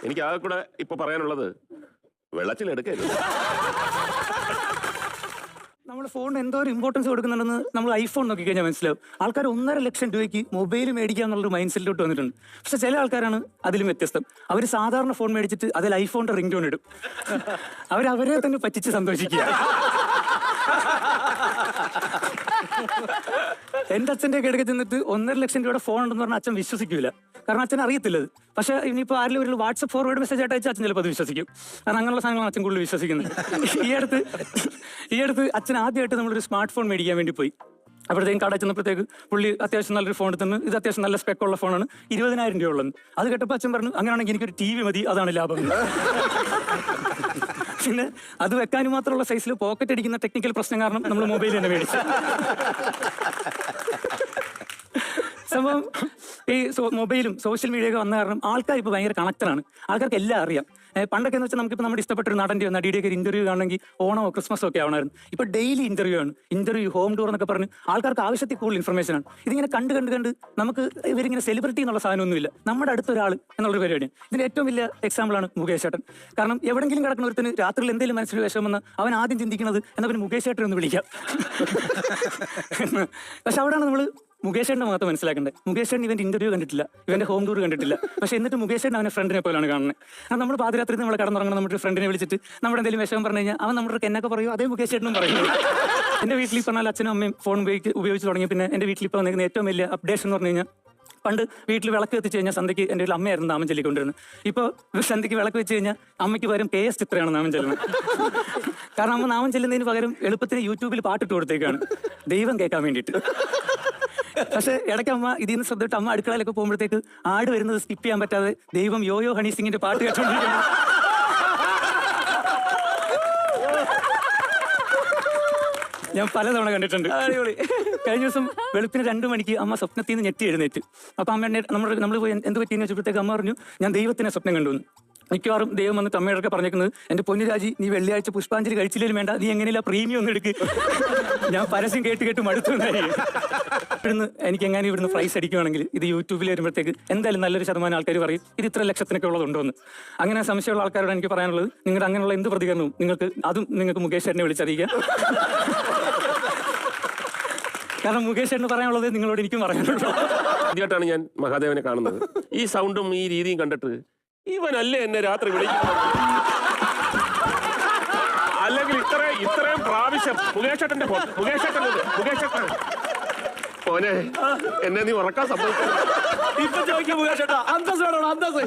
എനിക്ക് ആകെ കൂടെ ഇപ്പൊ പറയാനുള്ളത് വെള്ളത്തിലെടുക്കരുത്. നമ്മുടെ ഫോണിന് എന്തോ ഒരു ഇമ്പോർട്ടൻസ് കൊടുക്കുന്നുണ്ടെന്ന് നമ്മൾ ഐഫോൺ നോക്കി കഴിഞ്ഞാൽ മനസ്സിലാവും. ആൾക്കാർ 1.5 ലക്ഷം രൂപയ്ക്ക് മൊബൈൽ മേടിക്കുക എന്നുള്ളൊരു മൈൻഡ് സെറ്റിലോട്ട് വന്നിട്ടുണ്ട്. പക്ഷെ ചില ആൾക്കാരാണ് അതിലും വ്യത്യസ്തം. അവർ സാധാരണ ഫോൺ മേടിച്ചിട്ട് അതിൽ ഐഫോണിന്റെ റിംഗ് ടോൺ ഇടും. അവരെ തന്നെ പറ്റിച്ച് സന്തോഷിക്കുക. എന്റെ അച്ഛൻ്റെ ഒക്കെ ഇടയ്ക്ക് ചെന്നിട്ട് 1.5 ലക്ഷം രൂപയുടെ ഫോൺ ഉണ്ടെന്ന് പറഞ്ഞാൽ അച്ഛൻ വിശ്വസിക്കൂല. കാരണം അച്ഛൻ അറിയത്തില്ലത്. പക്ഷെ ഇനിയിപ്പോൾ ആരെങ്കിലും ഒരു വാട്സ്ആപ്പ് ഫോർവേഡ് മെസ്സേജ് ആയിട്ട് അയച്ചാൽ അച്ഛൻ ചിലപ്പോൾ അത് വിശ്വസിക്കും. കാരണം അങ്ങനെയുള്ള സാധനങ്ങളാണ് അച്ഛൻ കൂടുതൽ വിശ്വസിക്കുന്നത്. ഈ അടുത്ത് അച്ഛൻ ആദ്യമായിട്ട് നമ്മളൊരു സ്മാർട്ട് ഫോൺ മേടിക്കാൻ വേണ്ടി പോയി. അപ്പോഴത്തേക്കും കട ചെന്നപ്പോഴത്തേക്ക് പുള്ളി അത്യാവശ്യം നല്ലൊരു ഫോൺ തന്നു. ഇത് അത്യാവശ്യം നല്ല സ്പെക്കുള്ള ഫോണാണ്, 20,000 രൂപ ഉള്ളത്. അത് കേട്ടപ്പോൾ അച്ഛൻ പറഞ്ഞു, അങ്ങനെയാണെങ്കിൽ എനിക്കൊരു TV മതി, അതാണ് ലാഭം. പിന്നെ അത് വെക്കാനും മാത്രമുള്ള സൈസിൽ പോക്കറ്റ് അടിക്കുന്ന ടെക്നിക്കൽ പ്രശ്നം കാരണം നമ്മൾ മൊബൈൽ തന്നെ മേടിച്ചു. സംഭവം ഈ മൊബൈലും സോഷ്യൽ മീഡിയയൊക്കെ വന്ന കാരണം ആൾക്കാർ ഇപ്പോൾ ഭയങ്കര കണക്റ്റഡാണ്. ആൾക്കാർക്ക് എല്ലാം അറിയാം. പണ്ടൊക്കെ എന്ന് വെച്ചാൽ നമുക്കിപ്പോൾ നമ്മുടെ ഇഷ്ടപ്പെട്ടൊരു നടൻ്റെയോ നടിയുടെയൊക്കെ ഒരു ഇന്റർവ്യൂ കാണണമെങ്കിൽ ഓണമോ ക്രിസ്മസോ ഒക്കെ ആവണമായിരുന്നു. ഇപ്പോൾ ഡെയിലി ഇന്റർവ്യൂ ആണ്, ഇന്റർവ്യൂ, ഹോം ടൂർ എന്നൊക്കെ പറഞ്ഞ് ആൾക്കാർക്ക് ആവശ്യത്തിൽ കൂടുതൽ ഇൻഫർമേഷൻ ആണ്. ഇതിങ്ങനെ കണ്ട് നമുക്ക് ഇവരിങ്ങനെ സെലിബ്രിറ്റി എന്നുള്ള സാധനമൊന്നുമില്ല, നമ്മുടെ അടുത്തൊരാൾ എന്നുള്ളൊരു പരിപാടിയാണ്. ഇതിൻ്റെ ഏറ്റവും വലിയ എക്സാമ്പിളാണ് മുകേഷ് ചേട്ടൻ. കാരണം എവിടെയെങ്കിലും കിടക്കുന്ന ഒരുത്തിന് രാത്രിയിൽ എന്തെങ്കിലും മനസ്സിൽ വിഷമം വന്ന് അവൻ ആദ്യം ചിന്തിക്കുന്നത് എന്നാൽ പിന്നെ മുകേഷ് ചേട്ടനെ ഒന്ന് വിളിക്കാം. പക്ഷെ അവിടെയാണ് നമ്മൾ മുകേഷ് ചേട്ടൻ്റെ മുഖത്ത് മനസ്സിലാക്കേണ്ടത്. മുകേഷ് ചേട്ടൻ ഇവൻ്റെ ഇന്റർവ്യൂ കണ്ടിട്ടില്ല, ഇവൻ്റെ ഹോം ടൂർ കണ്ടിട്ടില്ല. പക്ഷെ എന്നിട്ട് മുകേഷ് ചേട്ടൻ അവനെ ഫ്രണ്ടിനെ പോലെയാണ് കാണുന്നത്. കാരണം നമ്മൾ പാതിരാത്രി നമ്മൾ കടന്നുറങ്ങണം, നമ്മുടെ ഫ്രണ്ടിനെ വിളിച്ചിട്ട് നമ്മുടെ എന്തെങ്കിലും വിഷമം പറഞ്ഞു കഴിഞ്ഞാൽ അവൻ നമ്മുടെ എന്നൊക്കെ പറയും, അതേ മുകേഷ് ചേട്ടനും പറയുന്നത്. എൻ്റെ വീട്ടിൽ പറഞ്ഞാൽ അച്ഛനും അമ്മയും ഫോൺ ഉപയോഗിച്ച് തുടങ്ങി. പിന്നെ എൻ്റെ വീട്ടിൽ ഇപ്പോൾ വന്നിരിക്കുന്ന ഏറ്റവും വലിയ അപ്ഡേഷൻ എന്ന് പറഞ്ഞു കഴിഞ്ഞാൽ, പണ്ട് വീട്ടിൽ വിളക്ക് എത്തിച്ച് കഴിഞ്ഞാൽ സന്ധ്യയ്ക്ക് എൻ്റെ വീട്ടിൽ അമ്മയായിരുന്നു നാമം ചൊല്ലിക്കൊണ്ടിരുന്നത്. ഇപ്പോൾ സന്ധ്യയ്ക്ക് വിളക്ക് വെച്ച് കഴിഞ്ഞാൽ അമ്മയ്ക്ക് പകരം KS ചിത്രയാണ് നാമം ചെല്ലുന്നത്. കാരണം അമ്മ നാമം ചെല്ലുന്നതിന് പകരം എളുപ്പത്തിന് യൂട്യൂബിൽ പാട്ടിട്ട് കൊടുത്തേക്കാണ്, ദൈവം കേൾക്കാൻ വേണ്ടിയിട്ട്. പക്ഷെ ഇടയ്ക്ക് അമ്മ ഇതിൽ നിന്ന് ശ്രദ്ധിച്ചിട്ട് അമ്മ അടുക്കളയിലൊക്കെ പോകുമ്പോഴത്തേക്ക് ആട് വരുന്നത് സ്കിപ്പ് ചെയ്യാൻ പറ്റാതെ ദൈവം യോയോ ഹണി സിംഗിന്റെ പാട്ട് കേട്ടോണ്ടിരിക്കുന്നു. ഞാൻ പലതവണ കണ്ടിട്ടുണ്ട്. കഴിഞ്ഞ ദിവസം വെളുപ്പിന് 2 മണിക്ക് അമ്മ സ്വപ്നത്തിൽ നിന്ന് ഞെട്ടി എഴുന്നേറ്റ്. അപ്പൊ അമ്മ നമ്മൾ പോയി എന്ത് പറ്റിയെന്ന് വെച്ചപ്പോഴത്തേക്ക് അമ്മ പറഞ്ഞു, ഞാൻ ദൈവത്തിനെ സ്വപ്നം കണ്ടു. മിക്കവാറും ദൈവം വന്നിട്ട് അമ്മയോടൊക്കെ പറഞ്ഞേക്കുന്നത്, എന്റെ പൊന്നുരാജി നീ വെള്ളിയാഴ്ച പുഷ്പാഞ്ജലി കഴിച്ചില്ലേലും വേണ്ട, നീ എങ്ങനെയല്ല പ്രീമിയം ഒന്ന് എടുക്ക്. ഞാൻ പരസ്യം കേട്ട് മടുത്തു. എനിക്ക് എങ്ങനെ ഇവിടുന്ന് പ്രൈസ് അടിക്കുവാണെങ്കിൽ ഇത് യൂട്യൂബിൽ വരുമ്പോഴത്തേക്ക് എന്തായാലും നല്ലൊരു ശതമാനം ആൾക്കാർ പറയും ഇത് ഇത്ര ലക്ഷത്തിനൊക്കെ ഉള്ളതുണ്ടോ എന്ന്. അങ്ങനെ സംശയമുള്ള ആൾക്കാരോട് എനിക്ക് പറയാനുള്ളത്, നിങ്ങളുടെ അങ്ങനെയുള്ള എന്ത് പ്രതികരണവും നിങ്ങൾക്ക് മുകേഷ് ചേട്ടനെ വിളിച്ചറിയിക്കാം. കാരണം മുകേഷ് ചേട്ടന് പറയാനുള്ളത് നിങ്ങളോട് എനിക്കും പറയാനുള്ളൂ. ആദ്യമായിട്ടാണ് ഞാൻ മഹാദേവനെ കാണുന്നത്. ഈ സൗണ്ടും ഈ രീതിയും കണ്ടിട്ട് ഇവനല്ലേ എന്നെ രാത്രി വിളിക്കുന്നത്, അല്ലെങ്കിൽ ഇത്രയും പ്രാവശ്യം മുകേഷ് ചേട്ടന്റെ മോനെ എന്നെ നീ ഉറക്കാൻ സംഭവിച്ചു. ഇപ്പൊ ചോദിക്കും മുകേഷ് ചേട്ടാ, അന്തസ് വേണോ അന്തസ്.